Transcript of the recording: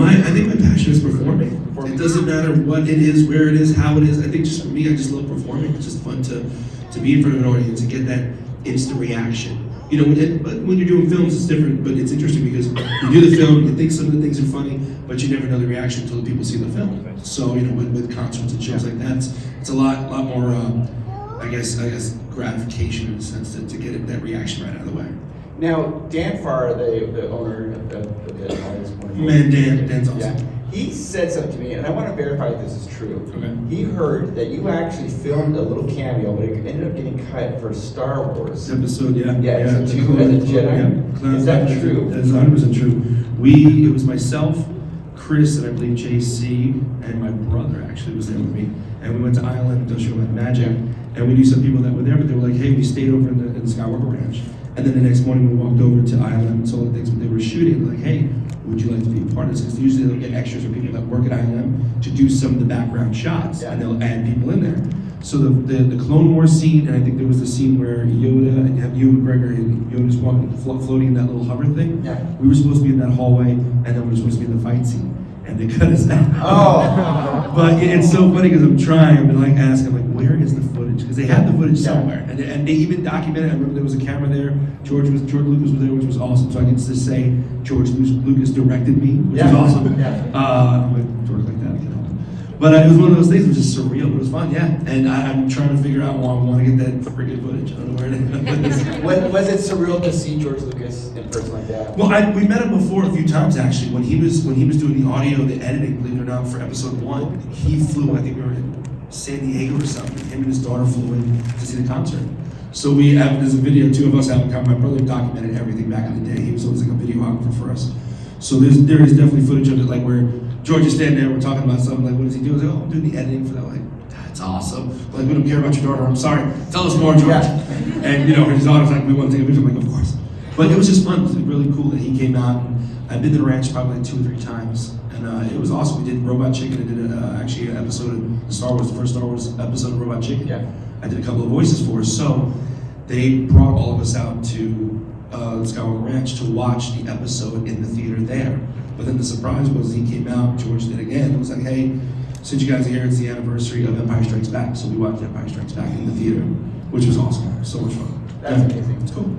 I think my passion is performing. It doesn't matter what it is, where it is, how it is. I think just for me, I just love performing. It's just fun to be in front of an audience and get that instant reaction. You know, but when you're doing films, it's different. But it's interesting because you do the film, you think some of the things are funny, but you never know the reaction until the people see the film. So, you know, with concerts and shows like that, it's a lot more. I guess gratification in a sense to get that reaction right out of the way. Now, Dan Farr, the owner of the artist, Man, Dan's awesome. Yeah, he said something to me, and I want to verify if this is true. Okay. He heard that you actually filmed a little cameo, but it ended up getting cut for Star Wars. Episode, yeah. Yeah, so you as a Jedi. Yeah. Is that true? That is 100% true. It was myself, Chris, and I believe JC, and my brother actually was there with me. And we went to Island Industrial Magic, and we knew some people that were there, but they were like, hey, we stayed over in the Skywalker Ranch. And then the next morning we walked over to ILM, saw the things that they were shooting, like, hey, would you like to be a part of this? Because usually they'll get extras or people that work at ILM to do some of the background shots, and they'll add people in there. So the Clone Wars scene, and I think there was the scene where Yoda, and you have Ewan McGregor, and Yoda's walking, floating in that little hover thing. Yeah. We were supposed to be in that hallway, and then we were supposed to be in the fight scene. And they cut us out. Oh! But it's so funny because I'm trying, I've been like asking, like, where is the footage? Because they had the footage somewhere. And they even documented, I remember there was a camera there, George Lucas was there, which was awesome. So I get to say George Lucas directed me, which was awesome. Yeah. I'm like, George like that, you know. But it was one of those things, it was just surreal, but it was fun, yeah. And I'm trying to figure out why I want to get that freaking footage. I don't know where it is. Was it surreal to see George Lucas in person like that? Well, we met him before a few times actually. When he was doing the audio, the editing, believe it or not, for episode 1, he flew. I think we were in San Diego or something. Him and his daughter flew in to see the concert. So there's a video, two of us having a My brother documented everything back in the day. He was always like a videographer for us. So there is definitely footage of it, like where George is standing there, we're talking about something, like, what does he do? I was like, oh, I'm doing the editing for that. Like, that's awesome. Like, we don't care about your daughter. I'm sorry. Tell us more, George. Yeah. And his daughter's like, we want to take a picture. I'm like, of course. But it was just fun. It was really cool that he came out. And I've been to the ranch probably like 2 or 3 times, and it was awesome. We did Robot Chicken. I did actually an episode of Star Wars, the first Star Wars episode of Robot Chicken. Yeah. I did a couple of voices for us. So they brought all of us out to Skywalker Ranch to watch the episode in the theater there. But then the surprise was he came out, George did again. It was like, hey, since you guys are here, it's the anniversary of Empire Strikes Back. So we watched Empire Strikes Back in the theater, which was awesome. So much fun. That's amazing. It's cool.